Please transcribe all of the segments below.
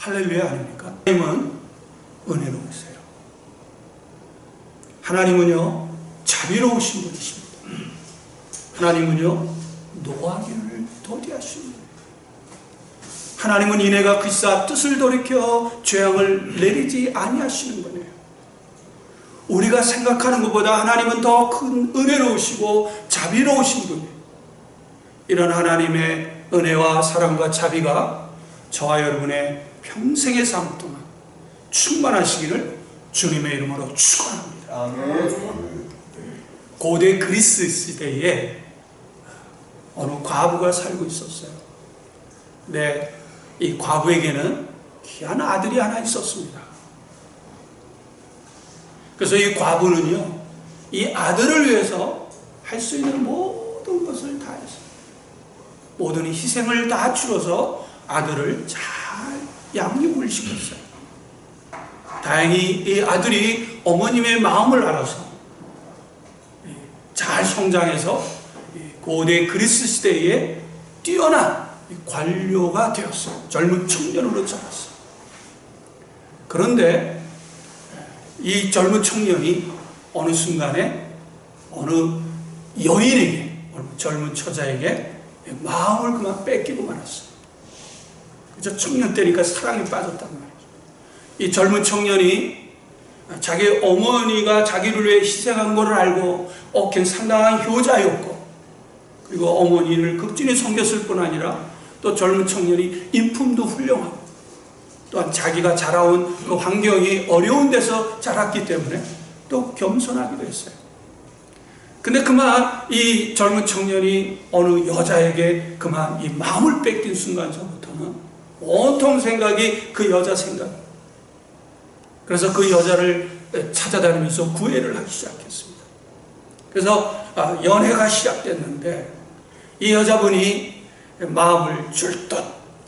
할렐루야 아닙니까? 하나님은 은혜로우세요. 하나님은요 자비로우신 분이십니다. 하나님은요 노하기를 더디하신 분이에요. 하나님은 이내가 그리스도와 뜻을 돌이켜 죄악을 내리지 아니하시는 분이에요. 우리가 생각하는 것보다 하나님은 더 큰 은혜로우시고 자비로우신 분이에요. 이런 하나님의 은혜와 사랑과 자비가 저와 여러분의 평생의 삶 동안 충만하시기를 주님의 이름으로 축원합니다. 아멘. 고대 그리스 시대에 어느 과부가 살고 있었어요. 근데 이 과부에게는 귀한 아들이 하나 있었습니다. 그래서 이 과부는요, 이 아들을 위해서 할 수 있는 모든 것을 다 했어요. 모든 희생을 다 치러서 아들을 잘 양육을 시켰어요. 다행히 이 아들이 어머님의 마음을 알아서 잘 성장해서 고대 그리스 시대에 뛰어난 관료가 되었어요. 젊은 청년으로 자랐어요. 그런데 이 젊은 청년이 어느 순간에 어느 여인에게, 어느 젊은 처자에게 마음을 그만 뺏기고 말았어요. 그저 청년 때니까 사랑에 빠졌단 말이죠. 이 젊은 청년이 자기 어머니가 자기를 위해 희생한 것을 알고 걔는 상당한 효자였고, 그리고 어머니를 극진히 섬겼을 뿐 아니라 또 젊은 청년이 인품도 훌륭하고, 또한 자기가 자라온 그 환경이 어려운 데서 자랐기 때문에 또 겸손하기도 했어요. 근데 그만 이 젊은 청년이 어느 여자에게 그만 이 마음을 뺏긴 순간서부터는 온통 생각이 그 여자 생각. 그래서 그 여자를 찾아다니면서 구애를 하기 시작했습니다. 그래서 연애가 시작됐는데 이 여자분이 마음을 줄 듯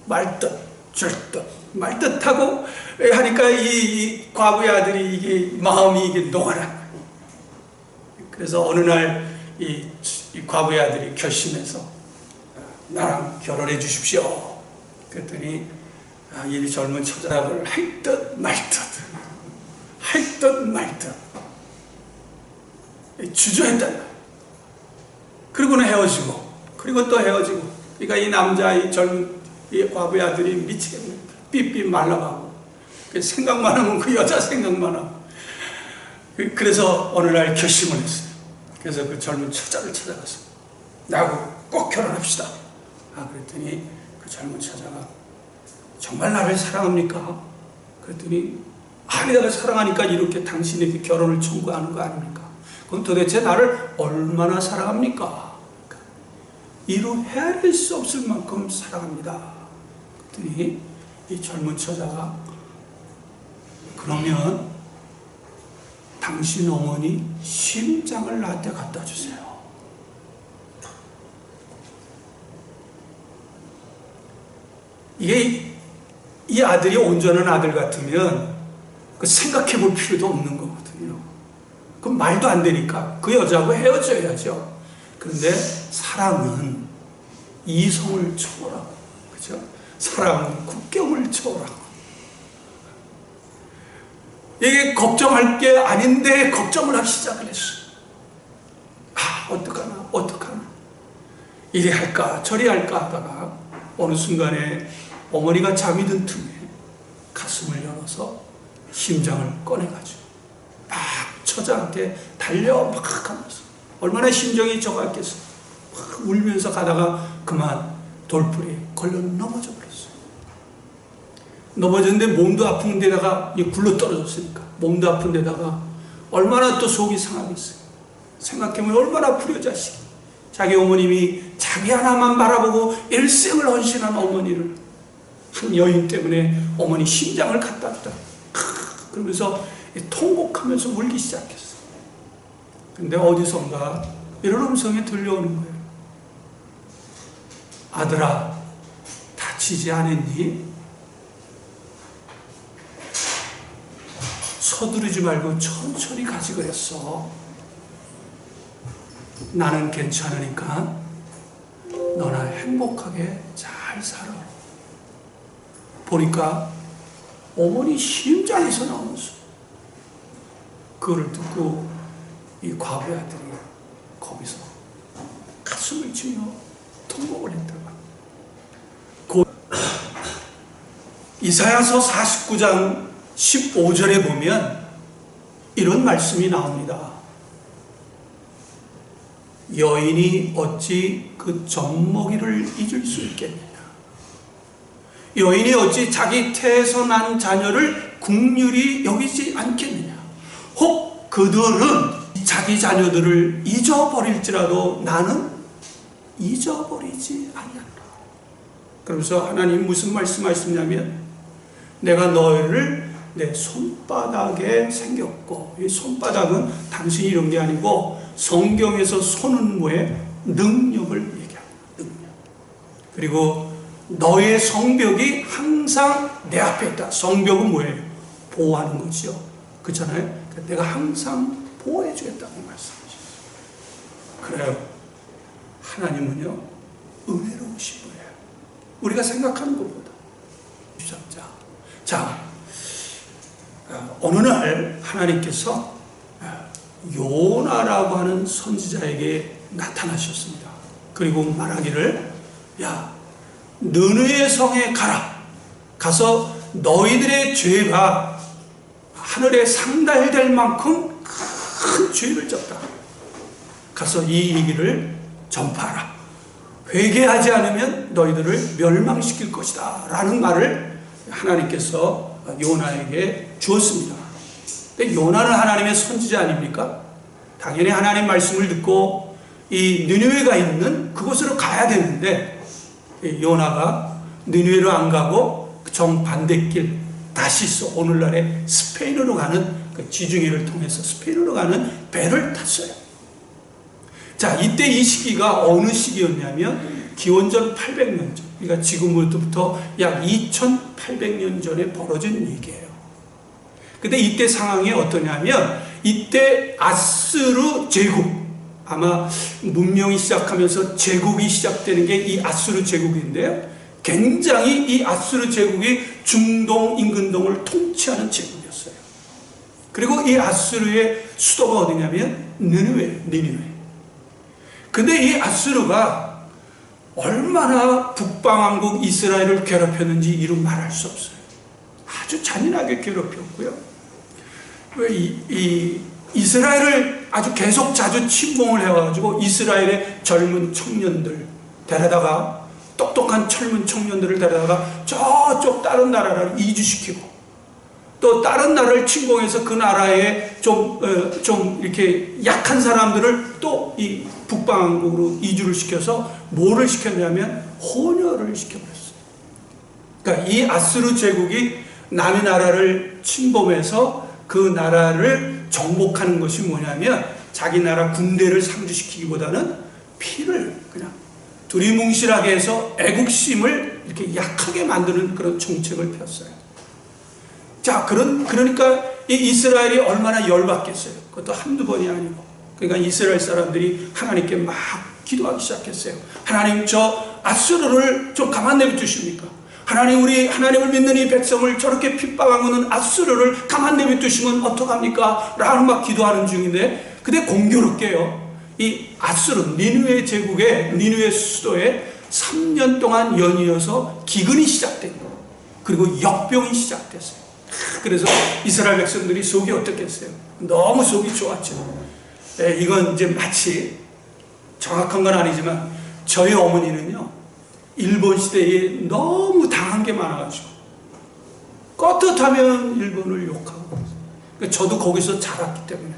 말 듯 줄 듯 말 듯 하고 하니까 이 과부의 아들이 이게 마음이 이게 녹아난 거예요. 그래서 어느 날 이 과부의 아들이 결심해서 나랑 결혼해 주십시오. 그랬더니 이 젊은 처자를 할 듯 말 듯 할 듯 말 듯 주저했단 말이에요. 그리고는 헤어지고, 그리고 또 헤어지고. 그러니까 이 남자, 이 젊은 이 과부의 아들이 미치겠네. 삐삐 말라가고, 생각만 하면 그 여자 생각만 하고. 그래서 어느 날 결심을 했어요. 그래서 그 젊은 처자를 찾아가서 나하고 꼭 결혼합시다. 그랬더니 그 젊은 처자가 정말 나를 사랑합니까? 그랬더니 내가 사랑하니까 이렇게 당신에게 결혼을 청구하는 거 아닙니까? 그럼 도대체 나를 얼마나 사랑합니까? 이루 헤아릴 수 없을 만큼 사랑합니다. 그랬더니 이 젊은 처자가 그러면 당신 어머니 심장을 나한테 갖다 주세요. 이게 이 아들이 온전한 아들 같으면 그 생각해 볼 필요도 없는 거거든요. 그럼 말도 안 되니까 그 여자하고 헤어져야죠. 그런데 사랑은 이성을 초월하고, 그죠? 사랑은 국경을 초월하고. 이게 걱정할 게 아닌데 걱정을 하기 시작을 했어요. 어떡하나 이리 할까 저리 할까 하다가 어느 순간에 어머니가 잠이 든 틈에 가슴을 열어서 심장을 꺼내가지고 막 처자한테 달려 막 하면서, 얼마나 심정이 저갔겠어. 막 울면서 가다가 그만 돌풀이에 걸려 넘어져 버렸어요. 넘어졌는데 몸도 아픈 데다가 굴러 떨어졌으니까 몸도 아픈 데다가 얼마나 또 속이 상하겠어요. 생각해보면 얼마나 불효 자식이, 자기 어머님이 자기 하나만 바라보고 일생을 헌신한 어머니를 한 여인 때문에 어머니 심장을 갖다 주다 그러면서 통곡하면서 울기 시작했어요. 근데 어디선가 이런 음성이 들려오는 거예요. 아들아, 다치지 않았니? 서두르지 말고 천천히 가지 그랬어. 나는 괜찮으니까 너나 행복하게 잘 살아. 보니까 어머니 심장에서 나오는 소리. 그걸 듣고 이 과부의 아들이 거기서 가슴을 치며 통곡을 했다가 이사야서 49장 15절에 보면 이런 말씀이 나옵니다. 여인이 어찌 그 젖먹이를 잊을 수 있겠느냐. 여인이 어찌 자기 태에서 난 자녀를 긍휼히 여기지 않겠느냐. 혹 그들은 자기 자녀들을 잊어버릴지라도 나는 잊어버리지 아니한다. 그러면서 하나님 무슨 말씀하시냐면 내가 너희를 내 손바닥에 생겼고, 이 손바닥은 단순히 이런 게 아니고 성경에서 손은 뭐에 능력을 얘기합니다. 능력. 그리고 너의 성벽이 항상 내 앞에 있다. 성벽은 뭐예요? 보호하는 거죠. 그렇잖아요. 내가 항상 보호해 주겠다고 말씀하셨어요. 그래요. 하나님은요 은혜로우신 분이에요. 우리가 생각하는 것보다. 자, 어느 날 하나님께서 요나라고 하는 선지자에게 나타나셨습니다. 그리고 말하기를, 야, 느느웨 성에 가라. 가서 너희들의 죄가 하늘에 상달될 만큼 큰 죄를 졌다. 가서 이 얘기를 전파하라. 회개하지 않으면 너희들을 멸망시킬 것이다 라는 말을 하나님께서 요나에게 주었습니다. 근데 요나는 하나님의 선지자 아닙니까? 당연히 하나님 말씀을 듣고 이 느느웨가 있는 그곳으로 가야 되는데 요나가 느느웨로 안 가고 정반대길 다시스, 오늘날의 스페인으로 가는 그 지중해를 통해서 스페인으로 가는 배를 탔어요. 자, 이때 이 시기가 어느 시기였냐면 기원전 800년 전, 그러니까 지금부터 약 2800년 전에 벌어진 얘기예요. 근데 이때 상황이 어떠냐면 이때 아수르 제국, 아마 문명이 시작하면서 제국이 시작되는 게 이 아수르 제국인데요. 굉장히 이 아수르 제국이 중동 인근동을 통치하는 제국이었어요. 그리고 이 아수르의 수도가 어디냐면 니느웨. 근데 이 아수르가 얼마나 북방왕국 이스라엘을 괴롭혔는지 이루 말할 수 없어요. 아주 잔인하게 괴롭혔고요. 이스라엘을 아주 계속 자주 침공을 해가지고 이스라엘의 젊은 청년들 데려다가, 똑똑한 젊은 청년들을 데려다가 저쪽 다른 나라를 이주시키고, 또 다른 나라를 침공해서 그 나라에 좀 이렇게 약한 사람들을 또 이 북방으로 이주를 시켜서 뭐를 시켰냐면 혼혈을 시켜버렸어요. 그러니까 이 아수르 제국이 남의 나라를 침범해서 그 나라를 정복하는 것이 뭐냐면 자기 나라 군대를 상주시키기보다는 피를 그냥 두리뭉실하게 해서 애국심을 이렇게 약하게 만드는 그런 정책을 폈어요. 자, 그러니까 이 이스라엘이 얼마나 열받겠어요. 그것도 한두 번이 아니고. 그러니까 이스라엘 사람들이 하나님께 막 기도하기 시작했어요. 하나님, 저 아수르를 좀 가만 내버 두십니까? 하나님, 우리 하나님을 믿는 이 백성을 저렇게 핍박하고 있는 아수르를 가만 내버 두시면 어떡합니까? 라고 막 기도하는 중인데, 근데 공교롭게요, 이 아수르, 니느웨 제국의 니느웨 수도에 3년 동안 연이어서 기근이 시작된 거예요. 그리고 역병이 시작됐어요. 그래서 이스라엘 백성들이 속이 어떻겠어요? 너무 속이 좋았죠. 이건 이제 마치 정확한 건 아니지만 저희 어머니는요, 일본 시대에 너무 당한 게 많아가지고 떳떳하면 일본을 욕하고, 저도 거기서 자랐기 때문에.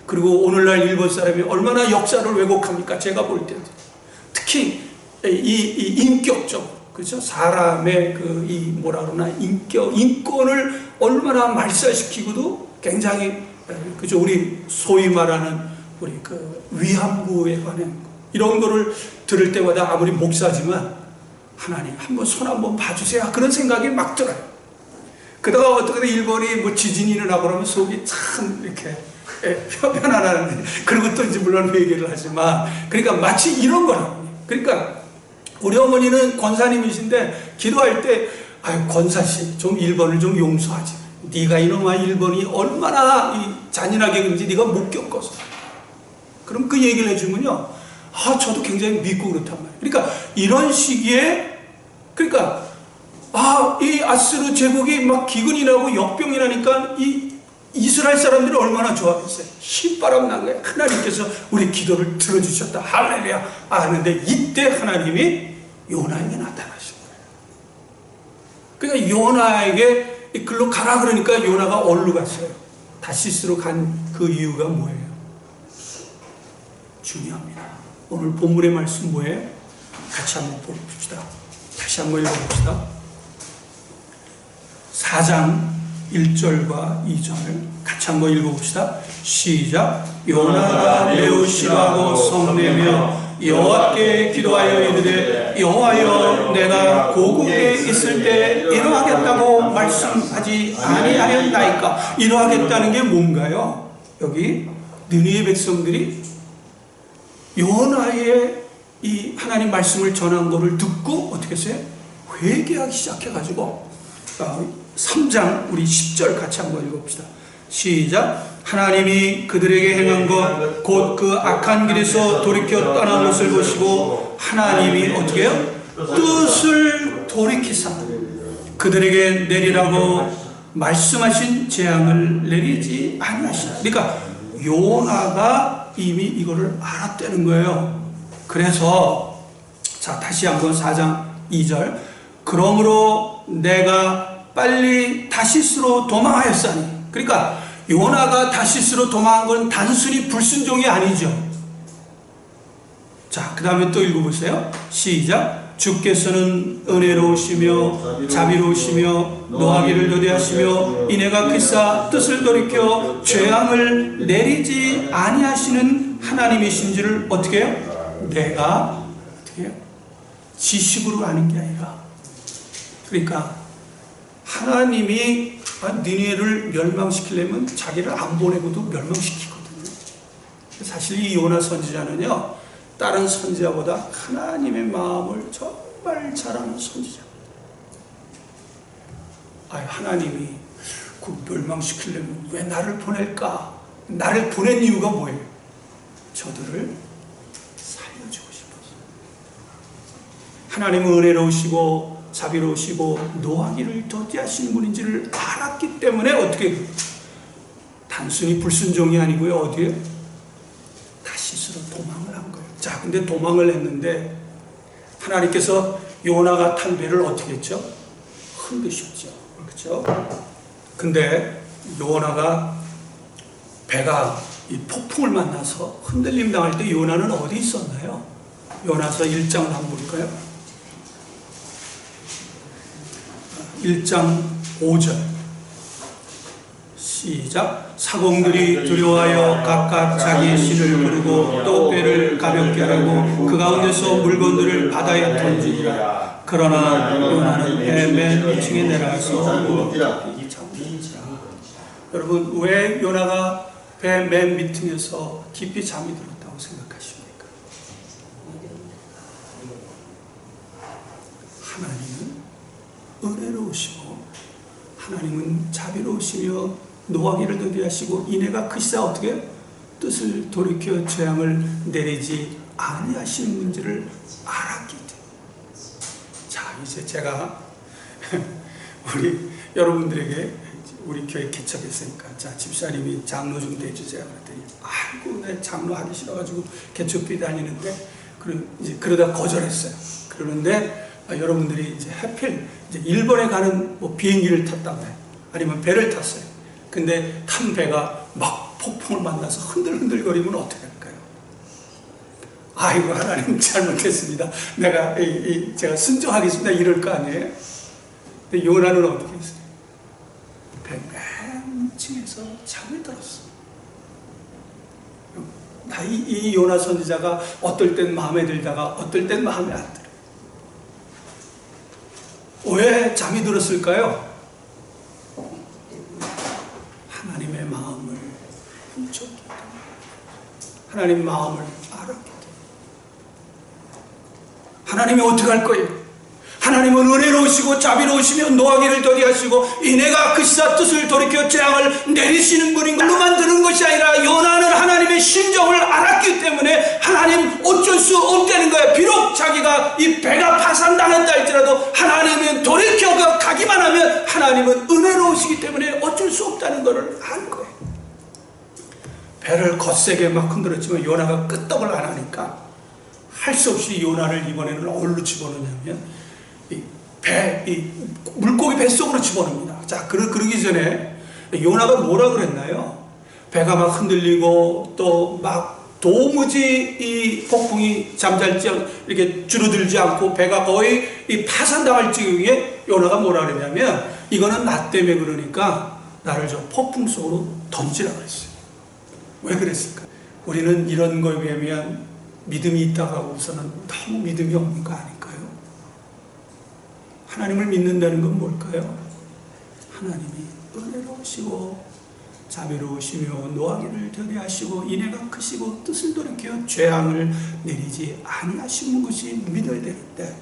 그리고 오늘날 일본 사람이 얼마나 역사를 왜곡합니까? 제가 볼 때도 특히 이 인격적, 그렇죠? 사람의 뭐라 그러나 인권을 얼마나 말살시키고도 굉장히, 그죠? 우리 소위 말하는 우리 위안부에 관한 이런 거를 들을 때마다 아무리 목사지만 하나님 한번 손 한번 봐주세요, 그런 생각이 막 들어요. 그러다가 어떻게 일본이 뭐 지진이 일어나고 그러면 속이 참 이렇게 편안하는데, 그리고 또 이제 물론 회개를 하지만, 그러니까 마치 이런 거라고. 그러니까 우리 어머니는 권사님이신데 기도할 때 아유 권사씨 좀 1번을 좀 용서하지. 네가 이놈아 1번이 얼마나 잔인하게 그런지 네가 못 겪어서. 그럼 그 얘기를 해주면요, 저도 굉장히 믿고 그렇단 말이에요. 그러니까 이런 시기에, 그러니까 이 아스르 제국이 막 기근이 나고 역병이 나니까 이 이스라엘 사람들이 얼마나 좋아했어요. 신바람 난 거예요. 하나님께서 우리 기도를 들어주셨다. 할렐루야. 하는데 이때 하나님이 요나에게 나타나신 거예요. 그러니까 요나에게 글로 가라 그러니까 요나가 어디로 갔어요? 다시스로 간 그 이유가 뭐예요? 중요합니다. 오늘 본문의 말씀 뭐예요? 같이 한번 봅시다. 다시 한번 읽어봅시다. 4장 1절과 2절 같이 한번 읽어봅시다. 시작. 요나가 매우 싫어하고 성내며 여호와께 기도하여 이르되 여호와여 내가 고국에 있을 때 이러하겠다고 말씀하지 아니하였나이까. 이러하겠다는 게 뭔가요? 여기 느니의 백성들이 요나의 이 하나님 말씀을 전한 것을 듣고 어떻게 했어요? 회개하기 시작해가지고 3장 우리 10절 같이 한번 읽어봅시다. 시작. 하나님이 그들에게 행한 것 곧 그 악한 길에서 돌이켜 떠난 것을 보시고 하나님이 어떻게 해요? 뜻을 돌이키사 그들에게 내리라고 말씀하신 재앙을 내리지 아니하시나. 그러니까 요나가 이미 이거를 알았다는 거예요. 그래서 자 다시 한번 4장 2절 그러므로 내가 빨리 다시스로 도망하였사니. 그러니까 요나가 다시스로 도망한 건 단순히 불순종이 아니죠. 자, 그 다음에 또 읽어보세요. 시작. 주께서는 은혜로우시며 자비로우시며 노하기를 더디하시며 이내가 크사 뜻을 돌이켜 죄악을 내리지 아니하시는 하나님이신 줄을 어떻게 해요? 내가 어떻게 해요? 지식으로 아는 게 아니라, 그러니까 하나님이 니네를 멸망시키려면 자기를 안 보내고도 멸망시키거든요. 사실 이 요나 선지자는요, 다른 선지자보다 하나님의 마음을 정말 잘 아는 선지자. 하나님이 그 멸망시키려면 왜 나를 보낼까? 나를 보낸 이유가 뭐예요? 저들을 살려주고 싶어서. 하나님은 은혜로우시고 자비로우시고 노하기를 더디하시는 분인지를 알았기 때문에 어떻게 단순히 불순종이 아니고요, 어디에? 다시스로 도망을 한 거예요. 자, 근데 도망을 했는데 하나님께서 요나가 탄 배를 어떻게 했죠? 흔드셨죠. 그렇죠? 근데 요나가 배가 이 폭풍을 만나서 흔들림 당할 때 요나는 어디 있었나요? 요나서 1장을 한번 볼까요? 1장 5절 시작. 사공들이 두려워하여 각각 자기의 신을 부르고 또 꾀를 가볍게 하고 그 가운데서 물건들을 바다에 던지니라. 그러나 요나는 배 맨 위층에 내려가서 깊이 잠들었지라. 여러분, 왜 요나가 배 맨 밑층에서 깊이 잠이 들었다고 생각하십니까? 하나님은 은혜로우시고 하나님은 자비로우시며 노하기를 더디하시고 이내가 크시사 어떻게 뜻을 돌이켜 재앙을 내리지 아니하시는 문제를 알았기 때문에. 자, 이제 제가 우리 여러분들에게 우리 교회 개척했으니까 자 집사님이 장로 좀 대주세요 그랬더니 아이고 내 장로 하기 싫어가지고 개척교회 다니는데 이제 그러다 거절했어요. 그러는데 여러분들이 이제 하필 이제 일본에 가는 뭐 비행기를 탔다고 해요. 아니면 배를 탔어요. 근데 탄 배가 막 폭풍을 만나서 흔들흔들거리면 어떻게 할까요? 아이고 하나님 잘못했습니다. 내가 제가 순종하겠습니다. 이럴 거 아니에요? 근데 요나는 어떻게 했어요? 배 맨 층에서 잠이 들었어. 이 요나 선지자가 어떨 땐 마음에 들다가 어떨 땐 마음에 안 들어요. 왜 잠이 들었을까요? 하나님의 마음을 훔쳤기 때문에. 하나님 마음을 알았기 때문에. 하나님이 어떻게 할 거예요? 하나님은 은혜로우시고 자비로우시며 노하기를 더디하시고 이내가 그시사 뜻을 돌이켜 재앙을 내리시는 분인 걸로만 들은 것이 아니라 요나는 하나님의 심정을 알았기 때문에 하나님 어쩔 수 없다는 거예요. 비록 자기가 이 배가 파산당했다 할지라도 하나님은 돌이켜 가기만 하면 하나님은 은혜로우시기 때문에 어쩔 수 없다는 것을 알 거예요. 배를 거세게 막 흔들었지만 요나가 끄떡을 안 하니까 할 수 없이 요나를 이번에는 어디로 집어넣냐면 물고기 뱃속으로 집어넣습니다. 자, 그러기 전에 요나가 뭐라 그랬나요? 배가 막 흔들리고 또 막 도무지 이 폭풍이 잠잘지 이렇게 줄어들지 않고 배가 거의 이 파산당할 지경에 요나가 뭐라 그랬냐면 이거는 나 때문에 그러니까 나를 저 폭풍 속으로 던지라 그랬어요. 왜 그랬을까? 우리는 이런 거에 비하면 믿음이 있다고 하고서는 너무 믿음이 없는 거 아닐까요? 하나님을 믿는다는 건 뭘까요? 하나님이 은혜로우시고 자비로우시며 노하기를 더디하시고 인애가 크시고 뜻을 돌이켜 재앙을 내리지 아니하시는 것이 믿어야 되는데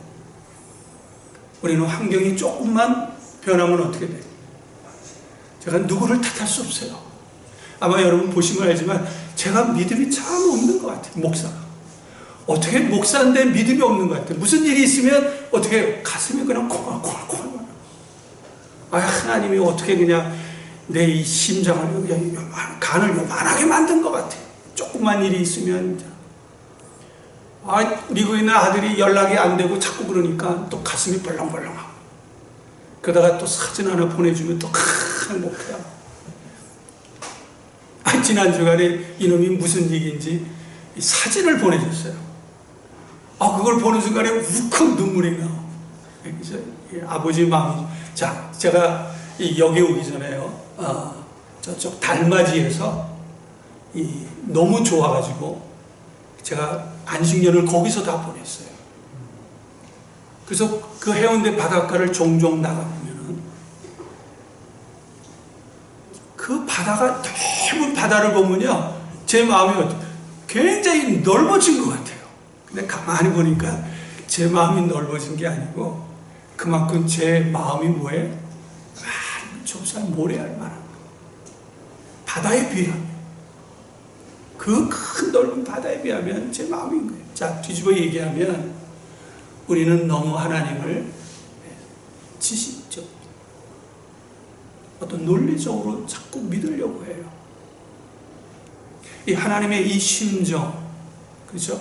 우리는 환경이 조금만 변하면 어떻게 돼요? 제가 누구를 탓할 수 없어요. 아마 여러분 보시면 알지만 제가 믿음이 참 없는 것 같아요. 목사가. 어떻게 목사인데 믿음이 없는 것 같아요. 무슨 일이 있으면 어떻게 가슴이 그냥 콩알콩알콩알. 아, 하나님이 어떻게 그냥 내 이 심장을 그냥 간을 요만하게 만든 것 같아요. 조금만 일이 있으면. 미국에 있는 아들이 연락이 안 되고 자꾸 그러니까 또 가슴이 벌렁벌렁하고. 그러다가 또 사진 하나 보내주면 또 행복해요. 지난 주간에 이놈이 무슨 얘기인지 사진을 보내줬어요. 그걸 보는 순간에 울컥 눈물이 나요. 아버지 마음이. 자, 제가 여기 오기 전에요. 저쪽 달맞이에서 너무 좋아가지고 제가 안식년을 거기서 다 보냈어요. 그래서 그 해운대 바닷가를 종종 나가보면은 그 바다가 넓은 바다를 보면요, 제 마음이 굉장히 넓어진 것 같아요. 근데 가만히 보니까 제 마음이 넓어진 게 아니고 그만큼 제 마음이 뭐예요? 좁쌀 모래알 만한 거. 바다에 비하면 그 큰 넓은 바다에 비하면 제 마음인 거예요. 자, 뒤집어 얘기하면 우리는 너무 하나님을 지식적 어떤 논리적으로 자꾸 믿으려고 해요. 이 하나님의 이 심정, 그렇죠?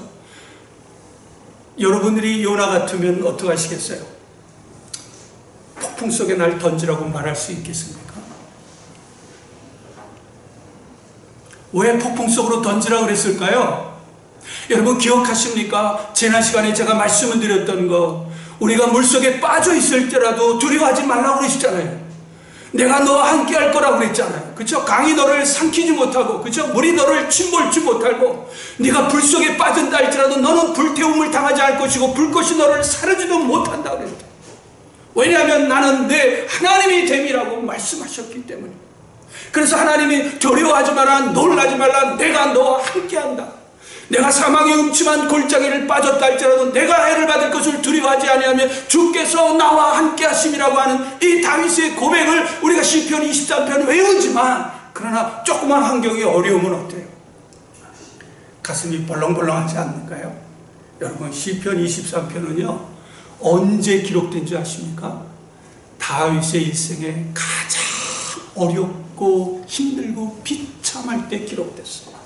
여러분들이 요나 같으면 어떻게 하시겠어요? 폭풍 속에 날 던지라고 말할 수 있겠습니까? 왜 폭풍 속으로 던지라고 그랬을까요? 여러분 기억하십니까? 지난 시간에 제가 말씀을 드렸던 거, 우리가 물속에 빠져 있을 때라도 두려워하지 말라고 그러시잖아요. 내가 너와 함께 할 거라고 그랬잖아요. 그쵸? 강이 너를 삼키지 못하고, 그쵸? 물이 너를 침몰지 못하고, 네가 불 속에 빠진다 할지라도 너는 불태움을 당하지 않을 것이고 불꽃이 너를 사르지도 못한다 그랬다. 왜냐하면 나는 내 하나님이 됨이라고 말씀하셨기 때문에. 그래서 하나님이 두려워하지 마라, 놀라지 말라, 내가 너와 함께한다. 내가 사망의 음침한 골짜기를 빠졌다 할지라도 내가 해를 받을 것을 두려워하지 아니하며 주께서 나와 함께 하심이라고 하는 이 다윗의 고백을 우리가 시편 23편 외우지만, 그러나 조그만 환경이 어려우면 어때요? 가슴이 벌렁벌렁하지 않을까요? 여러분 시편 23편은요 언제 기록된 줄 아십니까? 다윗의 일생에 가장 어렵고 힘들고 비참할 때 기록됐어요.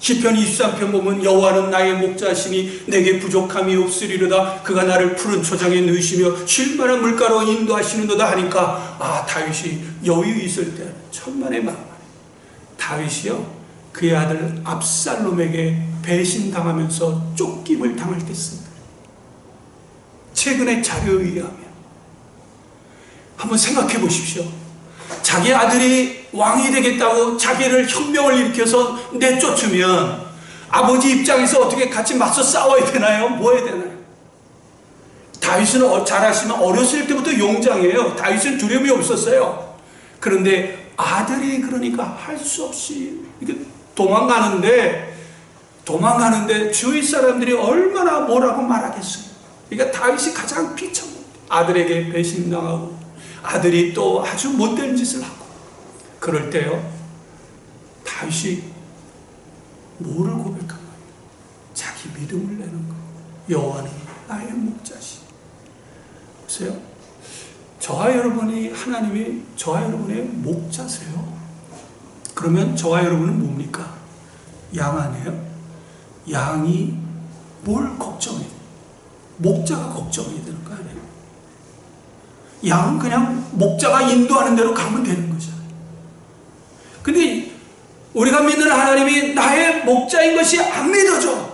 시편 23편 보면 여호와는 나의 목자시니 내게 부족함이 없으리로다. 그가 나를 푸른 초장에 누이시며 쉴 만한 물가로 인도하시는도다 하니까 다윗이 여유 있을 때 천만의 만만해. 다윗이요 그의 아들 압살롬에게 배신당하면서 쫓김을 당할 때 씁니다. 최근의 자료에 의하면 한번 생각해 보십시오. 자기 아들이 왕이 되겠다고 자기를 혁명을 일으켜서 내쫓으면 아버지 입장에서 어떻게 같이 맞서 싸워야 되나요? 뭐 해야 되나요? 다윗은 잘 아시면 어렸을 때부터 용장이에요. 다윗은 두려움이 없었어요. 그런데 아들이 그러니까 할 수 없이 이게 도망가는데 주위 사람들이 얼마나 뭐라고 말하겠어요. 그러니까 다윗이 가장 비참합니다. 아들에게 배신당하고 아들이 또 아주 못된 짓을 하고 그럴 때요 다윗이 뭐를 고백한 거예요? 자기 믿음을 내는 거예요. 여호와는 나의 목자시. 보세요. 저와 여러분이 하나님이 저와 여러분의 목자세요. 그러면 저와 여러분은 뭡니까? 양 아니에요? 양이 뭘 걱정해? 목자가 걱정해야 되는 거 아니에요? 양은 그냥 목자가 인도하는 대로 가면 되는 거잖아요. 근데 우리가 믿는 하나님이 나의 목자인 것이 안 믿어져.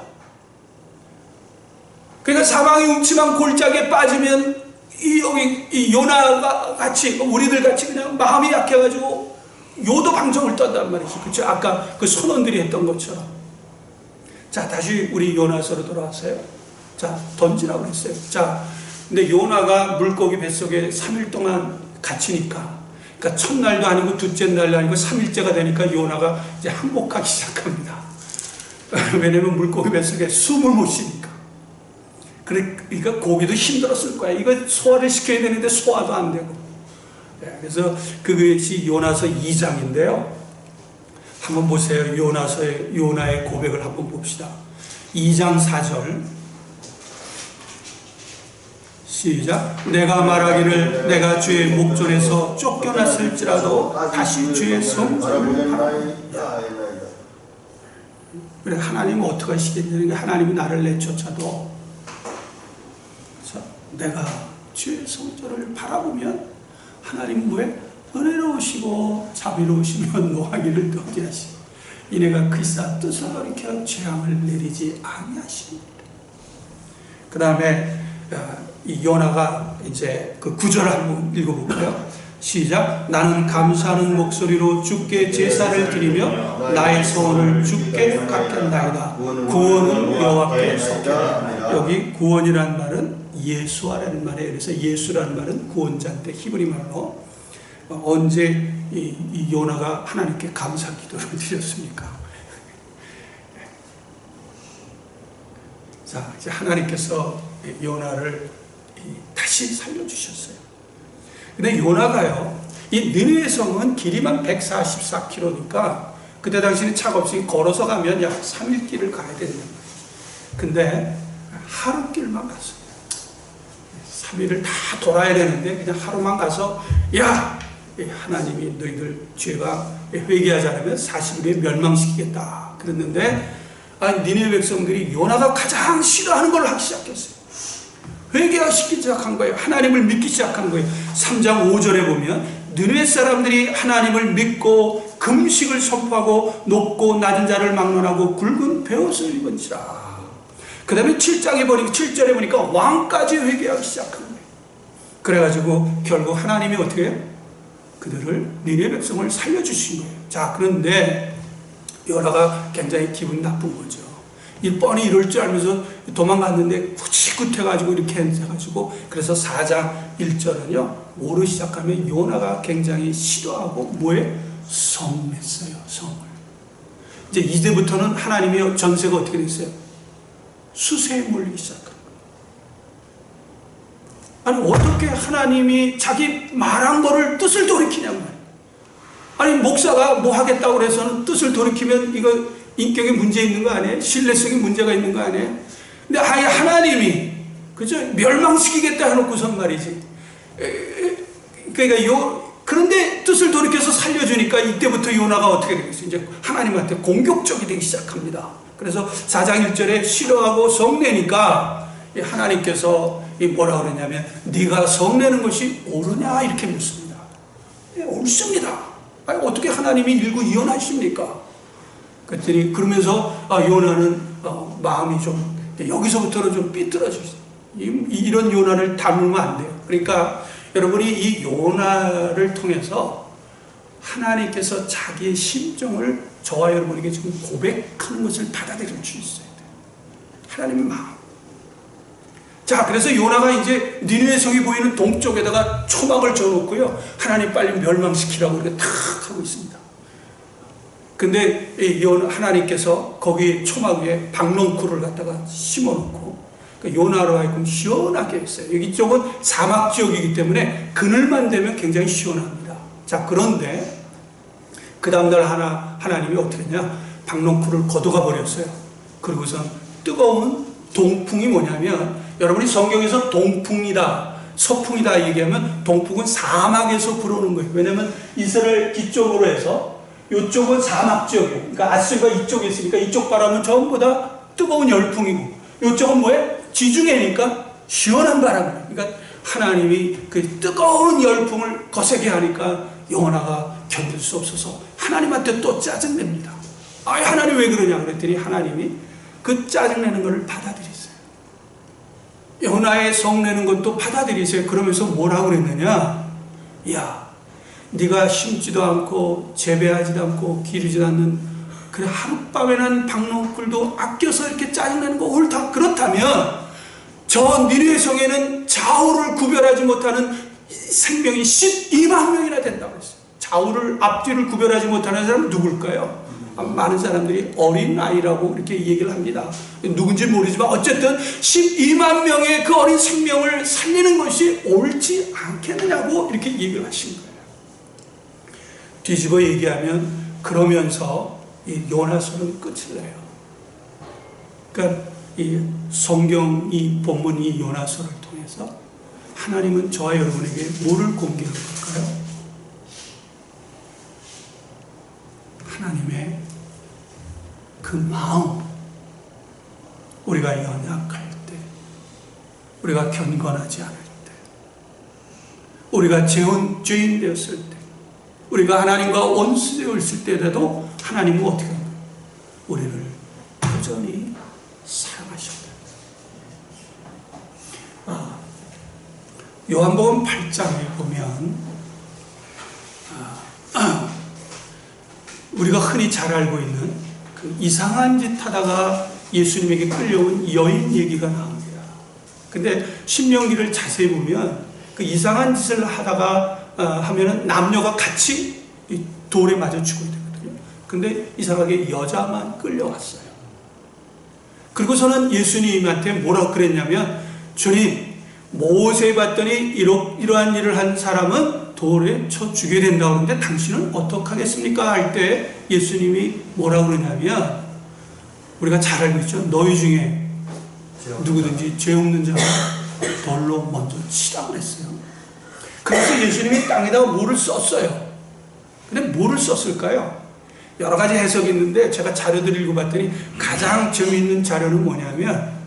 그러니까 사방이 음침한 골짜기에 빠지면 이 요나가 같이 우리들 같이 그냥 마음이 약해가지고 요도방정을 떤단 말이죠. 그렇죠? 아까 그 선원들이 했던 것처럼. 자, 다시 우리 요나서로 돌아왔어요. 자, 던지라고 했어요. 자, 근데 요나가 물고기 뱃속에 3일 동안 갇히니까, 그러니까 첫날도 아니고 둘째 날도 아니고 3일째가 되니까 요나가 이제 항복하기 시작합니다. 왜냐면 물고기 뱃속에 숨을 못 쉬니까. 그러니까 고기도 힘들었을 거야. 이거 소화를 시켜야 되는데 소화도 안 되고. 그래서 그것이 요나서 2장인데요. 한번 보세요. 요나의 고백을 한번 봅시다. 2장 4절. 시작. 내가 말하기를 내가 주의 목전에서 쫓겨났을지라도 다시 주의 성전을 바라보리라. 그래, 하나님은 어떻게 하시겠냐면 하나님이 나를 내쫓아도 내가 주의 성전을 바라보면 하나님은 왜 은혜로우시고 자비로우시면 노하기를 더디 하시고 이내가 그리스도 뜻을 돌이켜 재앙을 내리지 아니하십니다. 그 다음에 이 요나가 이제 그 구절을 한번 읽어볼까요? 시작. 나는 감사하는 목소리로 주께 제사를 드리며 나의 소원을 주께 갚겠나이다. 구원은 여호와께 속하라. 여기 구원이라는 말은 예수아라는 말이에요. 그래서 예수라는 말은 구원자인데 히브리 말로 언제 이 요나가 하나님께 감사 기도를 드렸습니까? 자, 이제 하나님께서 요나를 다시 살려주셨어요. 근데 요나가요, 이 느느웨 성은 길이만 144km니까 그때 당시는 차가 없으니 걸어서 가면 약 3일 길을 가야 되는 거예요. 근데 하루 길만 갔어요. 3일을 다 돌아야 되는데 그냥 하루만 가서 야! 하나님이 너희들 죄가 회개하지 않으면 40일에 멸망시키겠다 그랬는데 니느웨 백성들이 요나가 가장 싫어하는 걸 하기 시작했어요. 회개하시기 시작한 거예요. 하나님을 믿기 시작한 거예요. 3장 5절에 보면 느느웨 사람들이 하나님을 믿고 금식을 선포하고 높고 낮은 자를 막론하고 굵은 베옷을 입은지라. 그 다음에 7절에 보니까 왕까지 회개하기 시작한 거예요. 그래가지고 결국 하나님이 어떻게 해요? 그들을 니느웨 백성을 살려주신 거예요. 자, 그런데 요나가 굉장히 기분 나쁜 거죠. 이 뻔히 이럴 줄 알면서 도망갔는데 구치굿해가지고 이렇게 해가지고 그래서 4장 1절은요 뭐로 시작하면 요나가 굉장히 싫어하고 뭐에? 성냈어요. 성을. 이제 이제부터는 하나님의 전세가 어떻게 됐어요? 수세에 몰리기 시작합니다. 아니 어떻게 하나님이 자기 말한 거를 뜻을 돌이키냐고 말이에요. 아니 목사가 뭐 하겠다고 그래서는 뜻을 돌이키면 이거 인격에 문제 있는 거 아니에요? 신뢰성에 문제가 있는 거 아니에요? 근데 아예 하나님이 그죠? 멸망시키겠다 해놓고선 말이지. 그러니까 그런데 뜻을 돌이켜서 살려주니까 이때부터 요나가 어떻게 되겠어요? 이제 하나님한테 공격적이 되기 시작합니다. 그래서 4장 1절에 싫어하고 성내니까 하나님께서 뭐라 그러냐면 네가 성내는 것이 옳으냐 이렇게 묻습니다. 옳습니다. 아니, 어떻게 하나님이 일구 이혼하십니까? 그랬더니 그러면서 요나는 마음이 좀 여기서부터는 좀 삐뚤어지죠. 이런 요나를 닮으면 안 돼요. 그러니까 여러분이 이 요나를 통해서 하나님께서 자기의 심정을 저와 여러분에게 지금 고백하는 것을 받아들일 수 있어야 돼요. 하나님의 마음. 자, 그래서 요나가 이제 니느웨 성이 보이는 동쪽에다가 초막을 져놓고요. 하나님 빨리 멸망시키라고 이렇게 탁 하고 있습니다. 근데 하나님께서 거기 초막 위에 박농쿨을 갖다가 심어놓고 그러니까 요나로 하여금 시원하게 했어요. 여기 쪽은 사막 지역이기 때문에 그늘만 되면 굉장히 시원합니다. 자, 그런데 그 다음날 하나님이 어떻게 했냐? 박농쿨을 걷어가 버렸어요. 그리고선 뜨거운 동풍이 뭐냐면, 여러분이 성경에서 동풍이다, 서풍이다 얘기하면 동풍은 사막에서 불어오는 거예요. 왜냐면 이스라엘 기쪽으로 해서 이쪽은 사막 지역이에요. 그러니까 아스리가 이쪽에 있으니까 이쪽 바람은 전부 다 뜨거운 열풍이고, 이쪽은 뭐예요? 지중해니까 시원한 바람이에요. 그러니까 하나님이 그 뜨거운 열풍을 거세게 하니까 요나가 견딜 수 없어서 하나님한테 또 짜증냅니다. 하나님 왜 그러냐 그랬더니 하나님이 그 짜증내는 것을 받아들이세요. 요나의 성내는 것도 받아들이세요. 그러면서 뭐라고 그랬느냐? 야, 네가 심지도 않고 재배하지도 않고 기르지도 않는 그래 하룻밤에는 박농쿨도 아껴서 이렇게 짜증내는 거 옳다. 그렇다면 저 니느웨 성에는 좌우를 구별하지 못하는 생명이 12만 명이나 된다고 했어요. 좌우를 앞뒤를 구별하지 못하는 사람은 누굴까요? 많은 사람들이 어린아이라고 이렇게 얘기를 합니다. 누군지 모르지만 어쨌든 12만 명의 그 어린 생명을 살리는 것이 옳지 않겠느냐고 이렇게 얘기를 하신 거예요. 뒤집어 얘기하면 그러면서 이 요나서는 끝을 내요. 그러니까 이 성경 이 본문 이 요나서를 통해서 하나님은 저와 여러분에게 뭐를 공개할 걸까요? 하나님의 그 마음, 우리가 연약할 때, 우리가 경건하지 않을 때, 우리가 죄인 되었을 때, 우리가 하나님과 원수되었을 때라도 하나님은 어떻게 합니까? 우리를 여전히 사랑하셨다. 요한복음 8장에 보면 우리가 흔히 잘 알고 있는 그 이상한 짓 하다가 예수님에게 끌려온 여인 얘기가 나옵니다. 근데 신명기를 자세히 보면 그 이상한 짓을 하다가 하면은 남녀가 같이 돌에 맞아 죽어야 되거든요. 근데 이상하게 여자만 끌려왔어요. 그리고서는 예수님한테 뭐라고 그랬냐면, 주님, 모세 봤더니 이러한 일을 한 사람은 돌에 쳐 죽여야 된다고 하는데 당신은 어떡하겠습니까? 할 때 예수님이 뭐라고 그러냐면, 우리가 잘 알고 있죠. 너희 중에 누구든지 죄 없는 자가 돌로 먼저 치라고 그랬어요. 그래서 예수님이 땅에다가 뭐를 썼어요. 근데 뭐를 썼을까요? 여러 가지 해석이 있는데 제가 자료들을 읽어봤더니 가장 재미있는 자료는 뭐냐면,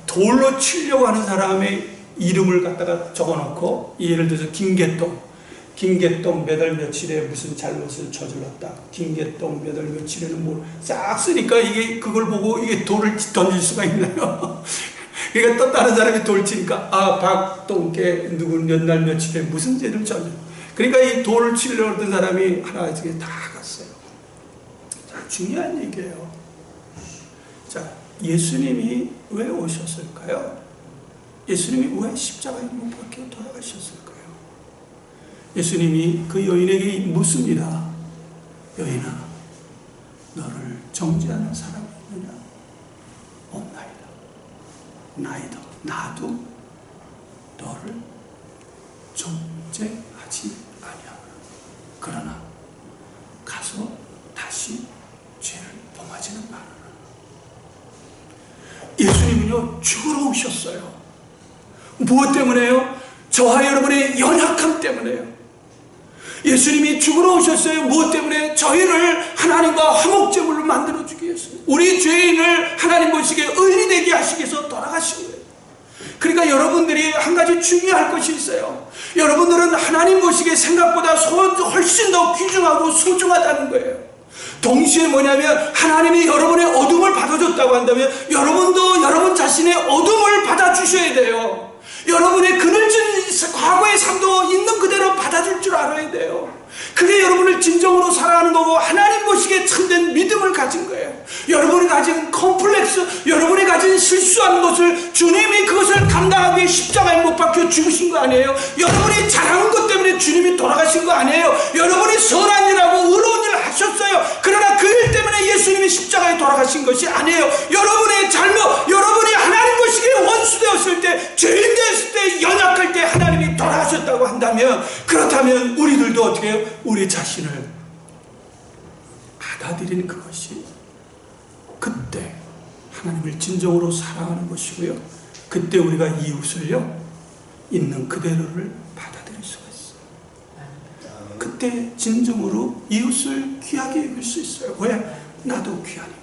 돌로 치려고 하는 사람의 이름을 갖다가 적어놓고, 예를 들어서 김개똥 몇 월 며칠에 무슨 잘못을 저질렀다, 김개똥 몇 월 며칠에는 뭘 싹 쓰니까 이게 그걸 보고 이게 돌을 던질 수가 있나요? 그러니까 또 다른 사람이 돌 치니까 박똥께 누군 몇 날 며칠에 무슨 죄를 저질렀다. 그러니까 이 돌을 치려고 했던 사람이 하나씩 다 갔어요. 자, 중요한 얘기예요. 자, 예수님이 왜 오셨을까요? 예수님이 왜 십자가에 못 박혀 돌아가셨을까요? 예수님이 그 여인에게 묻습니다. 여인아, 너를 정죄하는 사람이 있느냐? 없나이다. 나이다. 나도 너를 정죄하지 아니하노라. 그러나 가서 다시 죄를 범하지는 말아라. 예수님은요, 죽으러 오셨어요. 무엇 때문에요? 저와 여러분의 연약함 때문에요. 예수님이 죽으러 오셨어요. 무엇 때문에? 저희를 하나님과 화목제물로 만들어주기 위해서, 우리 죄인을 하나님 보시기에 의리되게 하시기 위해서 돌아가신 거예요. 그러니까 여러분들이 한 가지 중요할 것이 있어요. 여러분들은 하나님 보시기에 생각보다 훨씬 더 귀중하고 소중하다는 거예요. 동시에 뭐냐면, 하나님이 여러분의 어둠을 받아줬다고 한다면 여러분도 여러분 자신의 어둠을 받아주셔야 돼요. 여러분의 그늘진 과거의 삶도 있는 그대로 받아줄 줄 알아야 돼요. 그게 여러분을 진정으로 사랑하는 거고 하나님 보시기에 참된 믿음을 가진 거예요. 여러분이 가진 컴플렉스, 여러분이 가진 실수한 것을 주님이 그것을 감당하기 위해 십자가에 못 박혀 죽으신 거 아니에요? 여러분이 잘한 것 때문에 주님이 돌아가신 거 아니에요? 여러분이 선한 일하고 의로운 일을 하셨어요. 그러나 그 일 때문에 예수님이 십자가에 돌아가신 것이 아니에요. 여러분의 잘못, 여러분이 하나님 보시기에 한다면, 그렇다면 우리들도 어떻게 해요? 우리 자신을 받아들이는 그것이 그때 하나님을 진정으로 사랑하는 것이고요. 그때 우리가 이웃을요, 있는 그대로를 받아들일 수가 있어요. 그때 진정으로 이웃을 귀하게 여길 수 있어요. 왜? 나도 귀하니까.